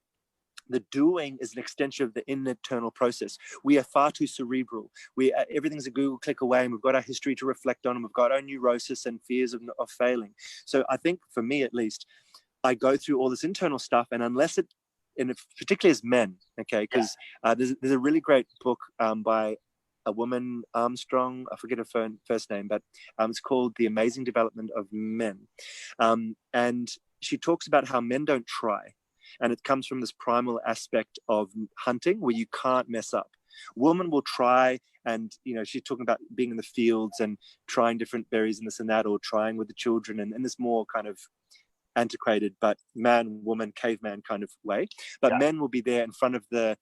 the doing is an extension of the internal process. We are far too cerebral. Everything's a Google click away, and we've got our history to reflect on, and we've got our neurosis and fears of failing. So I think, for me at least, I go through all this internal stuff, and unless it, and particularly as men, okay, because there's a really great book by a woman, Armstrong, I forget her first name, but it's called The Amazing Development of Men. And she talks about how men don't try. And it comes from this primal aspect of hunting where you can't mess up. Women will try, and, you know, she's talking about being in the fields and trying different berries and this and that, or trying with the children, and this more kind of antiquated but man, woman, caveman kind of way. But men will be there in front of the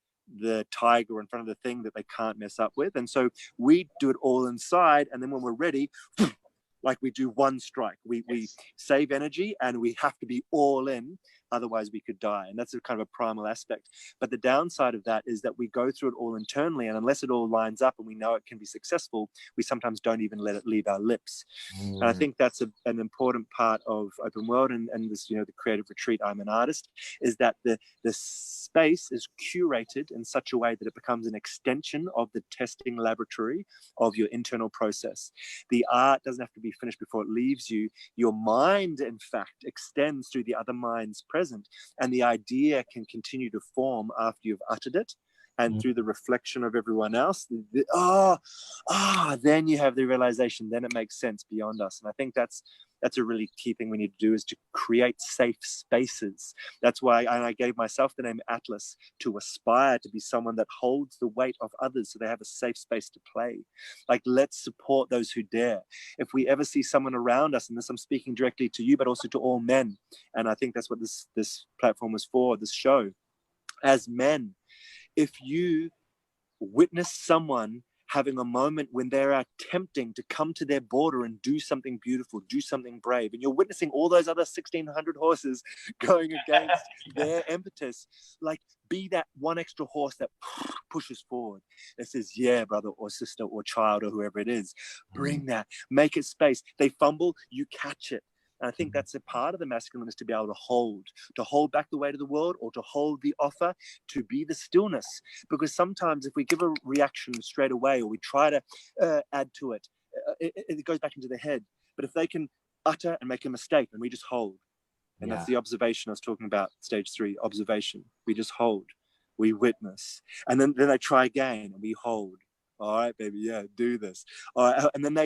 tiger, in front of the thing that they can't mess up with. And so we do it all inside, and then when we're ready, like, we do one strike. We save energy, and we have to be all in, otherwise we could die. And that's a kind of a primal aspect. But the downside of that is that we go through it all internally, and unless it all lines up and we know it can be successful, we sometimes don't even let it leave our lips. And I think that's an important part of Open World and this, you know, the creative retreat, I'm an Artist, is that the space is curated in such a way that it becomes an extension of the testing laboratory of your internal process. The art doesn't have to be finished before it leaves you. Your mind, in fact, extends through the other mind's present, and the idea can continue to form after you've uttered it, and through the reflection of everyone else, then you have the realization, then it makes sense beyond us. And I think that's a really key thing we need to do, is to create safe spaces. That's why I gave myself the name Atlas, to aspire to be someone that holds the weight of others so they have a safe space to play. Like, let's support those who dare. If we ever see someone around us, and this I'm speaking directly to you, but also to all men, and I think that's what this platform was for, this show, as men, if you witness someone having a moment when they're attempting to come to their border and do something beautiful, do something brave, and you're witnessing all those other 1,600 horses going against their impetus, like, be that one extra horse that pushes forward, that says, yeah, brother or sister or child or whoever it is, bring that, make it space. They fumble, you catch it. And I think that's a part of the masculine, is to be able to hold back the weight of the world, or to hold the offer, to be the stillness. Because sometimes if we give a reaction straight away, or we try to add to it, it goes back into the head. But if they can utter and make a mistake, and we just hold, and that's the observation I was talking about, stage 3, observation. We just hold, we witness, and then they try again, and we hold. All right, baby, yeah, do this. All right, and then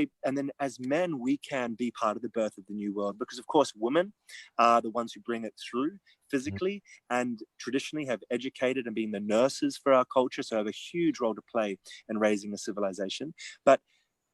as men, we can be part of the birth of the new world, because of course women are the ones who bring it through physically, and traditionally have educated and been the nurses for our culture, so have a huge role to play in raising a civilization. But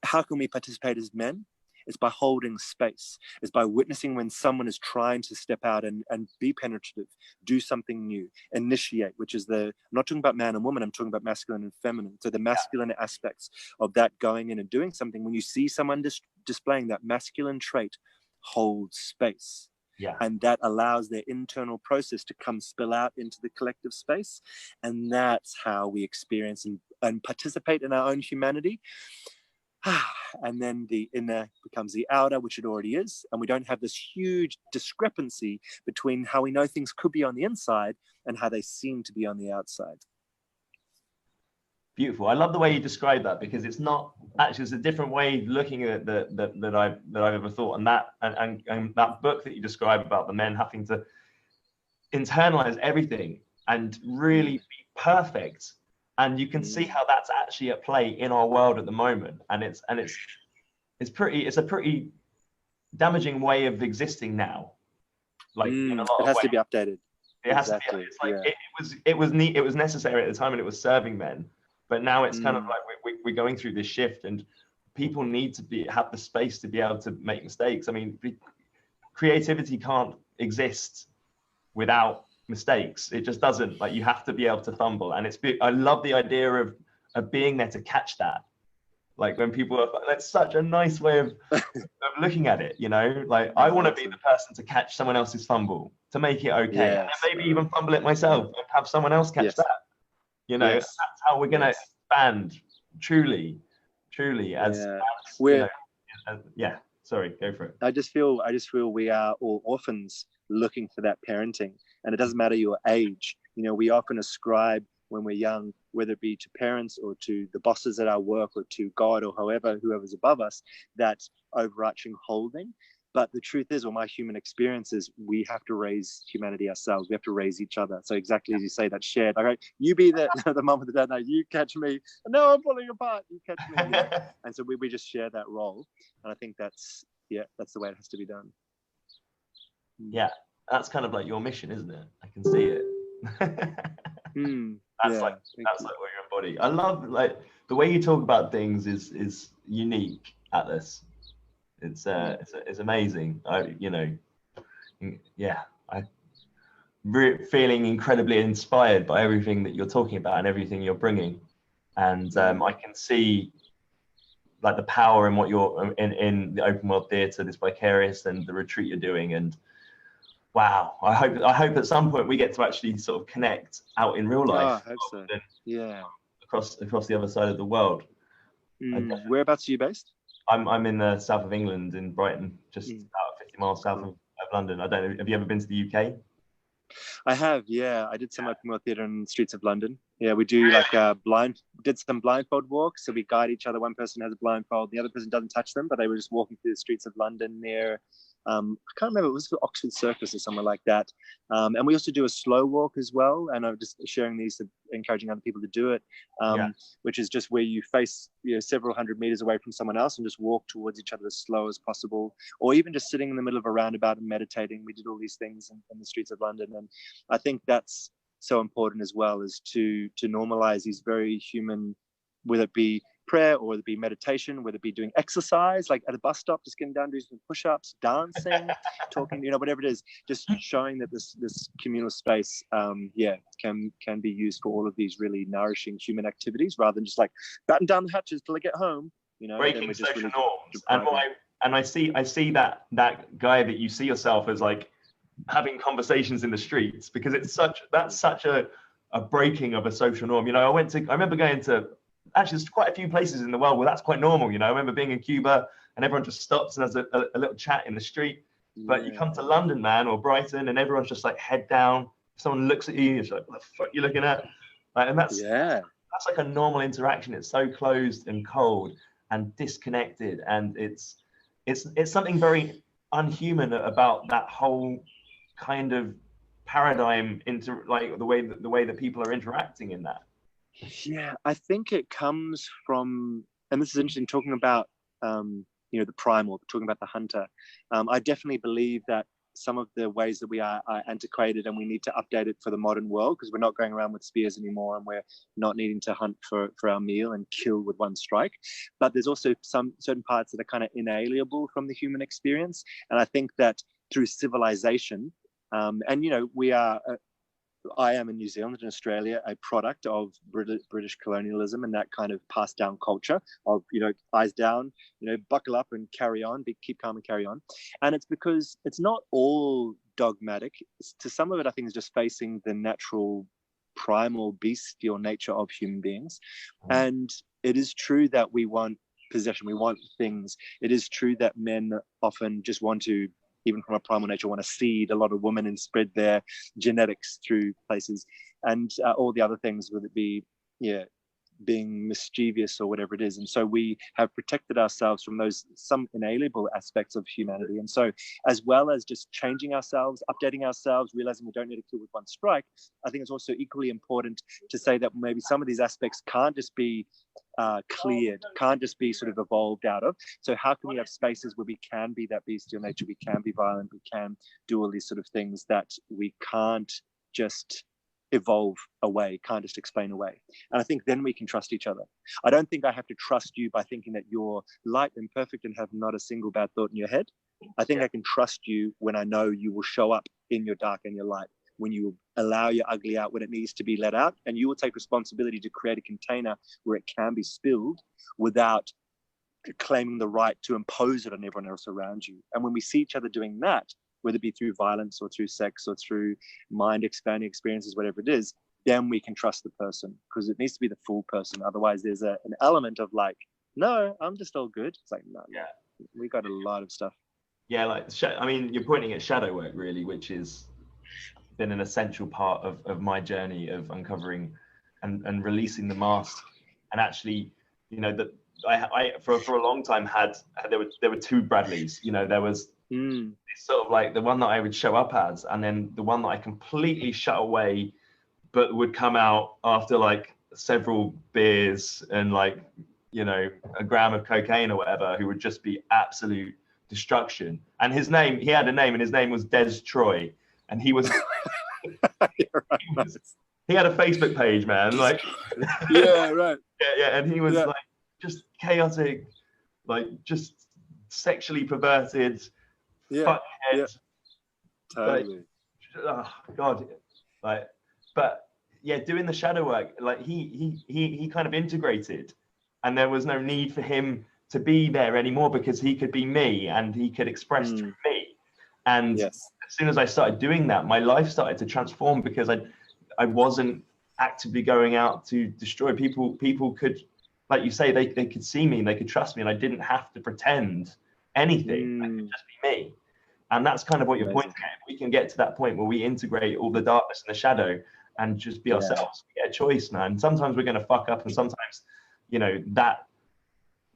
how can we participate as men? It's by holding space. It's by witnessing when someone is trying to step out and be penetrative, do something new, initiate, which is I'm not talking about man and woman, I'm talking about masculine and feminine. So the masculine aspects of that going in and doing something, when you see someone displaying that masculine trait, hold space. And that allows their internal process to spill out into the collective space. And that's how we experience and participate in our own humanity. and then the inner becomes the outer, which it already is, and we don't have this huge discrepancy between how we know things could be on the inside and how they seem to be on the outside. Beautiful. I love the way you describe that, because it's not actually, it's a different way of looking at it that I've ever thought. And that book that you describe about the men having to internalize everything and really be perfect, and you can see how that's actually at play in our world at the moment. And it's a pretty damaging way of existing now. Like in a lot it has of ways. To be updated. It has to be. It's like it was necessary at the time, and it was serving men. But now it's kind of like we're going through this shift, and people need to have the space to be able to make mistakes. I mean, creativity can't exist without mistakes. It just doesn't. Like, you have to be able to fumble, and I love the idea of being there to catch that. Like, when people are, that's such a nice way of looking at it, you know. Like, I want to be the person to catch someone else's fumble, to make it okay, and maybe even fumble it myself and have someone else catch that. You know, that's how we're going to expand truly as you know, sorry, go for it. I just feel we are all orphans looking for that parenting, and it doesn't matter your age. You know, we often ascribe when we're young, whether it be to parents or to the bosses at our work or to God or whoever's above us, that overarching holding. But the truth is, or my human experience is, we have to raise humanity ourselves. We have to raise each other. So exactly as you say, that shared, okay, you be the mom of the dad, no, you catch me. No, I'm pulling apart. You catch me. Yeah. And so we just share that role. And I think that's the way it has to be done. Yeah, that's kind of like your mission, isn't it? I can see it. That's like what you embody. I love, like, the way you talk about things is unique, Atlas. It's amazing. I'm feeling incredibly inspired by everything that you're talking about and everything you're bringing, and I can see, like, the power in what you're in the open world theatre, this vicarious, and the retreat you're doing. And wow, I hope at some point we get to actually sort of connect out in real life. I hope so. Yeah. Across the other side of the world. Whereabouts are you based? I'm in the south of England, in Brighton, just about 50 miles south of London. I don't know, have you ever been to the UK? I have, yeah. I did some open world theatre in the streets of London. Yeah, we do did some blindfold walks. So we guide each other. One person has a blindfold, the other person doesn't touch them, but they were just walking through the streets of London near, I can't remember, it was for Oxford Circus or somewhere like that. And we also do a slow walk as well. And I'm just sharing these, encouraging other people to do it, which is just where you face, several hundred meters away from someone else and just walk towards each other as slow as possible, or even just sitting in the middle of a roundabout and meditating. We did all these things in the streets of London. And I think that's so important as well, is to normalize these very human, whether it be prayer or whether it be meditation, whether it be doing exercise, like at a bus stop, just getting down, doing some push-ups, dancing, talking, whatever it is, just showing that this communal space, can be used for all of these really nourishing human activities, rather than just like batten down the hatches till I get home, breaking social norms. And I see that guy that you see yourself as, like, having conversations in the streets, because that's such a breaking of a social norm. I remember going to, actually, there's quite a few places in the world where that's quite normal. I remember being in Cuba and everyone just stops and has a little chat in the street. But you come to London, man, or Brighton, and everyone's just like head down. If someone looks at you, it's like, what the fuck are you looking at? Like, and that's like a normal interaction. It's so closed and cold and disconnected, and it's something very unhuman about that whole kind of paradigm, into like the way that people are interacting in that. Yeah, I think it comes from, and this is interesting, talking about the primal, talking about the hunter. I definitely believe that some of the ways that we are antiquated, and we need to update it for the modern world, because we're not going around with spears anymore, and we're not needing to hunt for our meal and kill with one strike. But there's also some certain parts that are kind of inalienable from the human experience. And I think that through civilization, we are, I am in New Zealand and Australia, a product of British colonialism and that kind of passed down culture of, eyes down, buckle up and carry on, keep calm and carry on. And it's because it's not all dogmatic. To some of it, I think, is just facing the natural primal bestial nature of human beings. And it is true that we want possession. We want things. It is true that men often just want to, even from a primal nature, want to seed a lot of women and spread their genetics through places, and all the other things, whether it be being mischievous or whatever it is. And so we have protected ourselves from those some inalienable aspects of humanity. And so, as well as just changing ourselves, updating ourselves, realizing we don't need to kill with one strike, I think it's also equally important to say that maybe some of these aspects can't just be cleared, can't just be sort of evolved out of. So how can we have spaces where we can be that bestial nature, we can be violent, we can do all these sort of things that we can't just evolve away, can't just explain away. And I think then we can trust each other. I don't think I have to trust you by thinking that you're light and perfect and have not a single bad thought in your head. I think I can trust you when I know you will show up in your dark and your light, when you allow your ugly out when it needs to be let out, and you will take responsibility to create a container where it can be spilled without claiming the right to impose it on everyone else around you. And when we see each other doing that, whether it be through violence or through sex or through mind expanding experiences, whatever it is, then we can trust the person, because it needs to be the full person. Otherwise there's an element of like, no, I'm just all good. It's like, no, we got a lot of stuff. Yeah, like, I mean, you're pointing at shadow work really, which has been an essential part of my journey of uncovering and releasing the mask. And actually, you know, that I for a long time there were two Bradleys. You know, there was sort of like the one that I would show up as, and then the one that I completely shut away, but would come out after like several beers and like, you know, a gram of cocaine or whatever, who would just be absolute destruction. And he had a name, and his name was Des Troy, and he was, he had a Facebook page, man, like and he was like just chaotic, like just sexually perverted, fuckhead. Totally. Oh God, like, but yeah, doing the shadow work, like he kind of integrated, and there was no need for him to be there anymore, because he could be me and he could express through me. And as soon as I started doing that, my life started to transform, because I wasn't actively going out to destroy people. People could, like you say, they could see me and they could trust me, and I didn't have to pretend anything. I could just be me. And that's kind of what you're pointing at. We can get to that point where we integrate all the darkness and the shadow and just be ourselves. We get a choice, man. Sometimes we're going to fuck up, and sometimes, you know,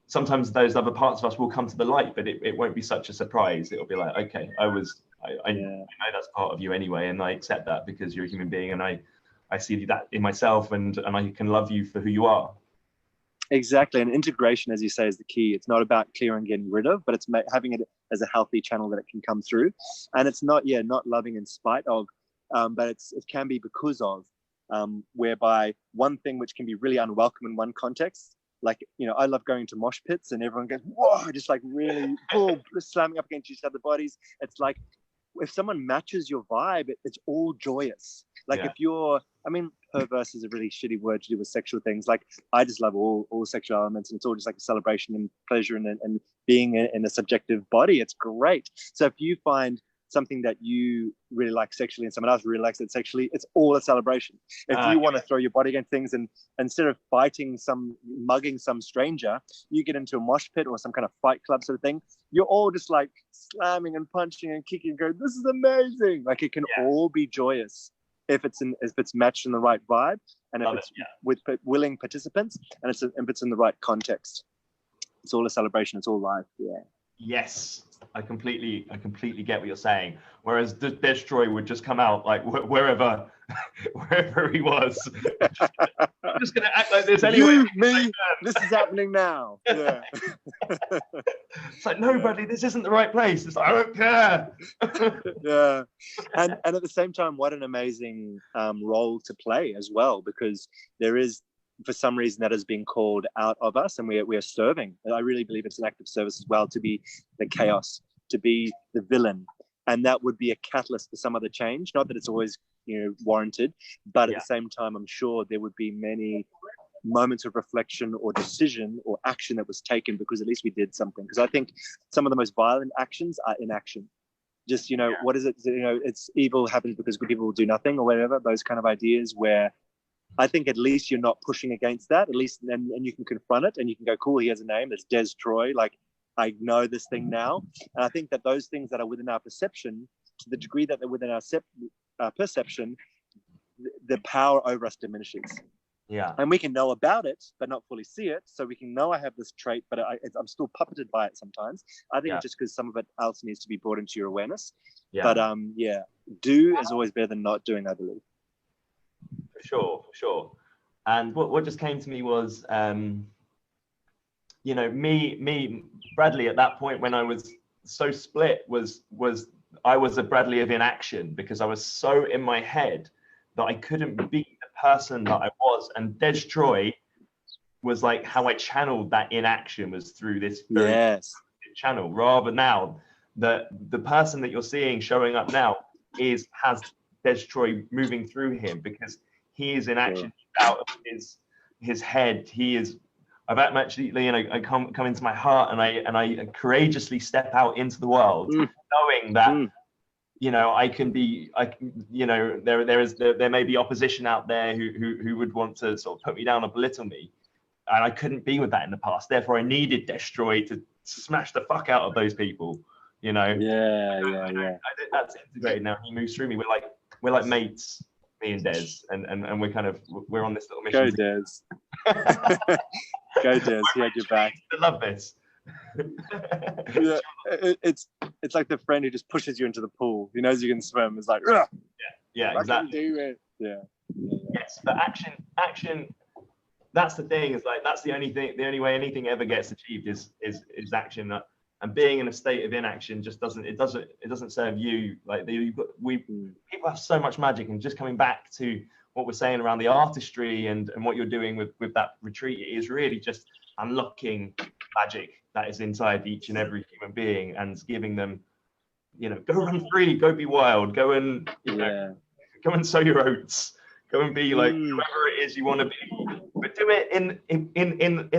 sometimes those other parts of us will come to the light, but it won't be such a surprise. It'll be like, okay, I know that's part of you anyway, and I accept that because you're a human being, and I see that in myself, and I can love you for who you are. Exactly. And integration, as you say, is the key. It's not about clearing and getting rid of, but it's having it as a healthy channel that it can come through. And it's not loving in spite of, but it can be because of, whereby one thing which can be really unwelcome in one context, like, you know, I love going to mosh pits and everyone goes, whoa, just like really slamming up against each other's bodies. It's like, if someone matches your vibe, it's all joyous. Like if you're, I mean, perverse is a really shitty word to do with sexual things. Like, I just love all sexual elements, and it's all just like a celebration and pleasure and being in a subjective body. It's great. So if you find something that you really like sexually and someone else really likes it sexually, it's all a celebration. If you want to throw your body against things, and instead of mugging some stranger, you get into a mosh pit or some kind of fight club sort of thing, you're all just like slamming and punching and kicking and going, this is amazing. Like, it can all be joyous if it's matched in the right vibe, and if it's with willing participants, and if it's in the right context. It's all a celebration. It's all live. Yes, I completely get what you're saying. Whereas Destroy would just come out like wherever he was. I'm just gonna act like this anyway. This is happening now. Yeah. It's like, no, Bradley, this isn't the right place. It's like, I don't care. Yeah. And at the same time, what an amazing role to play as well, because there is, for some reason, that has been called out of us, and we are serving. And I really believe it's an act of service as well, to be the chaos, to be the villain, and that would be a catalyst for some other change. Not that it's always, you know, warranted, but at the same time, I'm sure there would be many moments of reflection or decision or action that was taken because at least we did something. Because I think some of the most violent actions are inaction. Just, you know, what is it? You know, it's evil happens because good people will do nothing or whatever. Those kind of ideas where I think at least you're not pushing against that. At least, and you can confront it, and you can go, cool, he has a name. It's Des Troy. Like, I know this thing now. And I think that those things that are within our perception, to the degree that they're within our perception, the power over us diminishes. Yeah. And we can know about it, but not fully see it. So we can know I have this trait, but I'm still puppeted by it sometimes. I think it's just because some of it else needs to be brought into your awareness. Yeah. But do is always better than not doing, I believe. For sure. And what just came to me was, you know, me, Bradley at that point when I was so split was I was a Bradley of inaction, because I was so in my head that I couldn't be the person that I was. And Des Troy was like how I channeled that inaction, was through this channel. Rather now, the person that you're seeing showing up now has Des Troy moving through him, because he is in action out of his head. He is. I've actually, you know, I come into my heart, and I courageously step out into the world, knowing that, you know, you know, there may be opposition out there who would want to sort of put me down or belittle me, and I couldn't be with that in the past. Therefore, I needed Destroy to smash the fuck out of those people, you know. Yeah. That's integrated now. He moves through me. We're like mates, me and Des, and we're on this little mission. Go Des. Go Des. He had your back. I love this. Yeah, it's like the friend who just pushes you into the pool. He knows you can swim. It's like, ugh, yeah, exactly. Do it. Yeah. Yes, but action. That's the thing. Is like that's the only way anything ever gets achieved is action. And being in a state of inaction just doesn't serve you. Like people have so much magic, and just coming back to what we're saying around the artistry and what you're doing with that retreat is really just unlocking magic that is inside each and every human being, and giving them, you know, go run free, go be wild, go and go and sow your oats, go and be like whoever it is you want to be, but do it in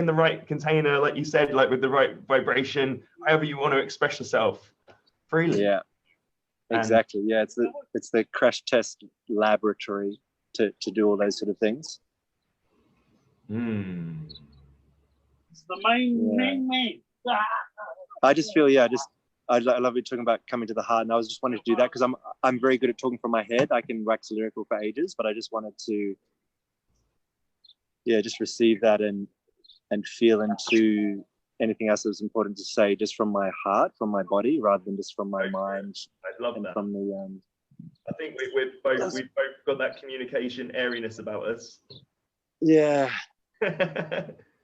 the right container, like you said, like with the right vibration, however you want to express yourself freely. Yeah, exactly. Yeah, it's the crash test laboratory to do all those sort of things. It's the main. I just feel, I love you talking about coming to the heart, and I was just wanting to do that because I'm very good at talking from my head. I can wax lyrical for ages, but I just wanted to, just receive that and feel into anything else that was important to say, just from my heart, from my body, rather than just from my mind. I love that. From the, I think we've both got that communication airiness about us. Yeah.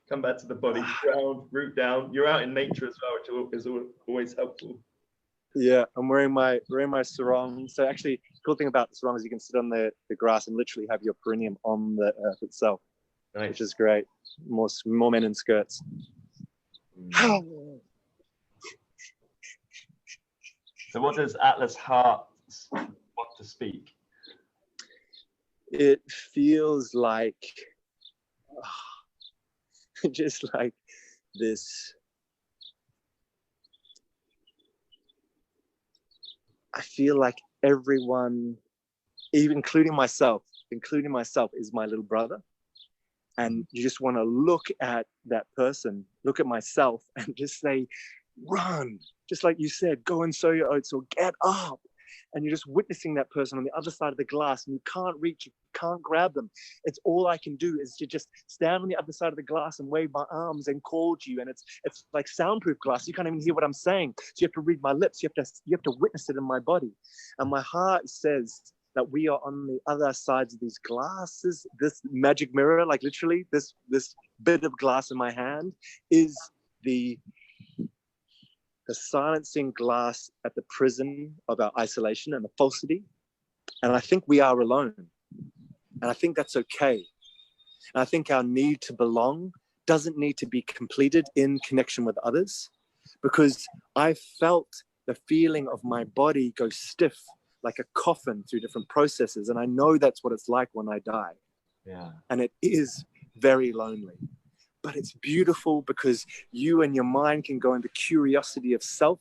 Come back to the body, ground, root down. You're out in nature as well, which is always helpful. Yeah, I'm wearing my sarong. So actually, the cool thing about the sarong is you can sit on the grass and literally have your perineum on the earth itself, nice. Which is great. More men in skirts. So what does Atlas Heart want to speak? It feels like just like this. I feel like everyone, even including myself, is my little brother. And you just want to look at that person, look at myself, and just say, run. Just like you said, go and sow your oats, or get up. And you're just witnessing that person on the other side of the glass, and you can't reach, you can't grab them. It's all I can do is to just stand on the other side of the glass and wave my arms and call to you. And it's like soundproof glass. You can't even hear what I'm saying. So you have to read my lips. You have to witness it in my body. And my heart says that we are on the other sides of these glasses, this magic mirror, like literally this bit of glass in my hand is the silencing glass at the prison of our isolation and the falsity. And I think we are alone. And I think that's okay. And I think our need to belong doesn't need to be completed in connection with others, because I felt the feeling of my body go stiff like a coffin through different processes. And I know that's what it's like when I die. Yeah. And it is very lonely. But it's beautiful because you and your mind can go into curiosity of self,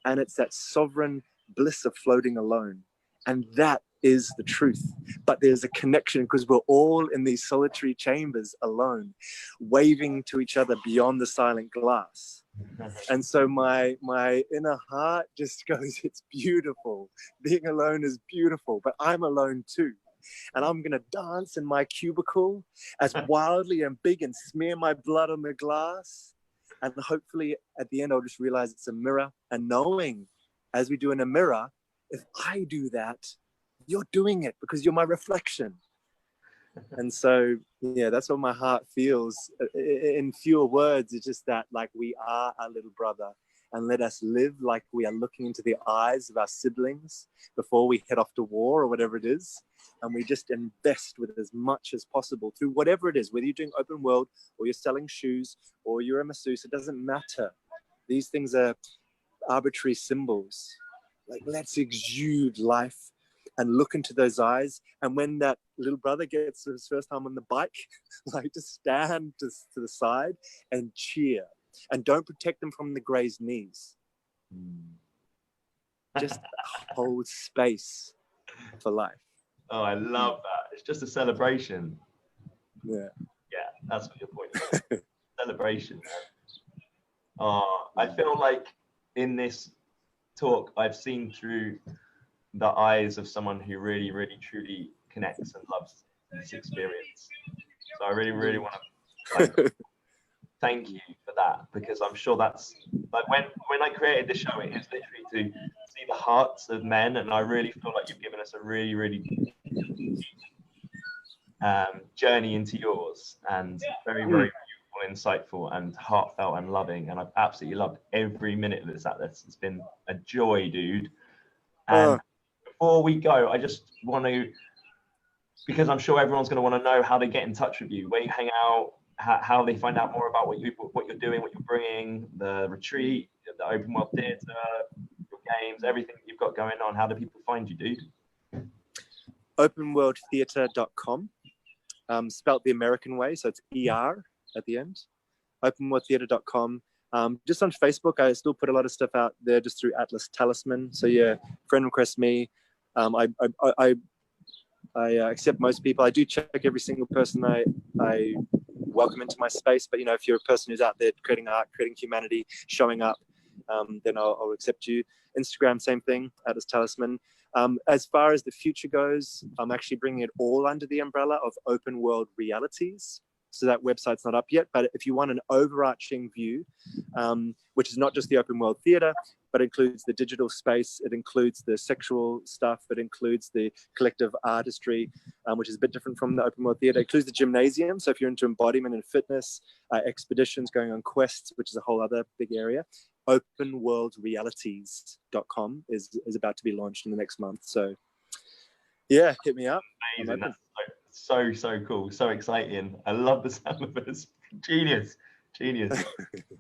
and it's that sovereign bliss of floating alone. And that is the truth. But there's a connection because we're all in these solitary chambers alone, waving to each other beyond the silent glass. And so my inner heart just goes, it's beautiful. Being alone is beautiful, but I'm alone too. And I'm going to dance in my cubicle as wildly and big and smear my blood on the glass. And hopefully at the end, I'll just realize it's a mirror. And knowing, as we do in a mirror, if I do that, you're doing it because you're my reflection. And so, yeah, that's what my heart feels. In fewer words, it's just that, like, we are our little brother, and let us live like we are looking into the eyes of our siblings before we head off to war or whatever it is. And we just invest with as much as possible through whatever it is, whether you're doing open world or you're selling shoes or you're a masseuse, it doesn't matter. These things are arbitrary symbols. Like, let's exude life and look into those eyes. And when that little brother gets his first time on the bike, like, just stand to the side and cheer. And don't protect them from the grazed knees. Just hold space for life. Oh, I love that. It's just a celebration. Yeah. Yeah, that's what your point is. Celebration. Oh, I feel like in this talk, I've seen through the eyes of someone who really, really, truly connects and loves this experience. So I really, really want to thank you for that, because I'm sure that's like when I created the show, it is literally to see the hearts of men, and I really feel like you've given us a really, really journey into yours, and very, very beautiful, insightful, and heartfelt and loving. And I've absolutely loved every minute of this at this. It's been a joy, dude. And before we go, I just want to, because I'm sure everyone's going to want to know how they get in touch with you, where you hang out, how they find out more about what you're doing, what you're bringing, the retreat, the open world theatre, your games, everything you've got going on. How do people find you, dude? Openworldtheatre.com, spelt the American way, so it's ER at the end. Openworldtheatre.com. Just on Facebook, I still put a lot of stuff out there just through Talisman. So yeah, friend request me. I accept most people. I do check every single person I welcome into my space. But, you know, if you're a person who's out there creating art, creating humanity, showing up, then I'll accept you. Instagram, same thing, Talisman. As far as the future goes, I'm actually bringing it all under the umbrella of Open World Realities. So that website's not up yet, but if you want an overarching view, which is not just the open world theatre, but includes the digital space, it includes the sexual stuff, it includes the collective artistry, which is a bit different from the open world theatre. It includes the gymnasium, so if you're into embodiment and fitness, expeditions, going on quests, which is a whole other big area. Openworldrealities.com is about to be launched in the next month. So yeah, hit me up. Amazing. That's so cool, so exciting. I love the sound of this. Genius.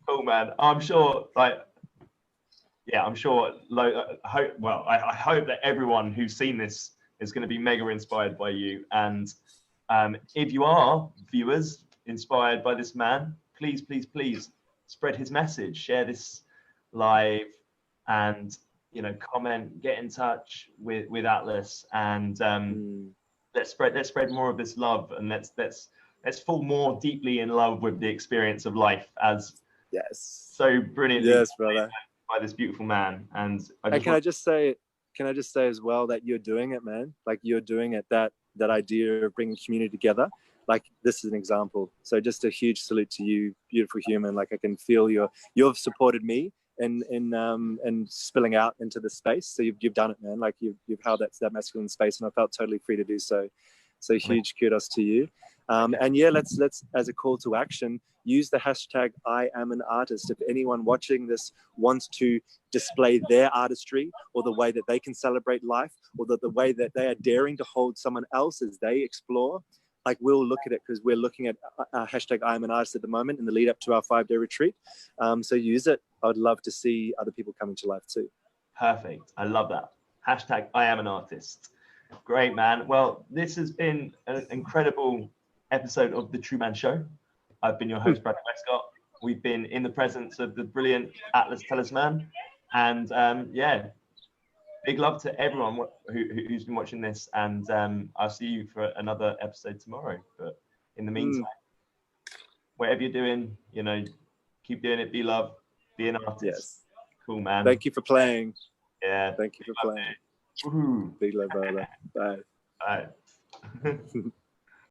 Cool, man. I'm sure, like, yeah, I'm sure. I hope that everyone who's seen this is going to be mega inspired by you. And if you are, viewers, inspired by this man, please spread his message, share this live, and, you know, comment, get in touch with Atlas, and let's spread more of this love, and let's fall more deeply in love with the experience of life, as so brilliantly brother, by this beautiful man. And can I just say as well that you're doing it, man. Like, you're doing it. That idea of bringing community together. Like, this is an example. So just a huge salute to you, beautiful human. Like, I can feel you've supported me in spilling out into the space. So you've done it, man. Like, you've held that masculine space, and I felt totally free to do so. So huge kudos to you. And yeah, let's as a call to action, use the hashtag I am an artist. If anyone watching this wants to display their artistry, or the way that they can celebrate life, or the way that they are daring to hold someone else as they explore, like, we'll look at it, because we're looking at hashtag I am an artist at the moment in the lead up to our 5-day retreat. So use it. I'd love to see other people come into life too. Perfect. I love that. Hashtag I am an artist. Great, man. Well, this has been an incredible episode of The True Man Show. I've been your host, Bradley Wescott. We've been in the presence of the brilliant Atlas Talisman. And yeah, big love to everyone who's been watching this, and I'll see you for another episode tomorrow. But in the meantime, whatever you're doing, you know, keep doing it. Be love, be an artist. Yes. Cool, man. Thank you for playing. Yeah. Thank you for playing. Woohoo. Big love, brother. Bye. Bye.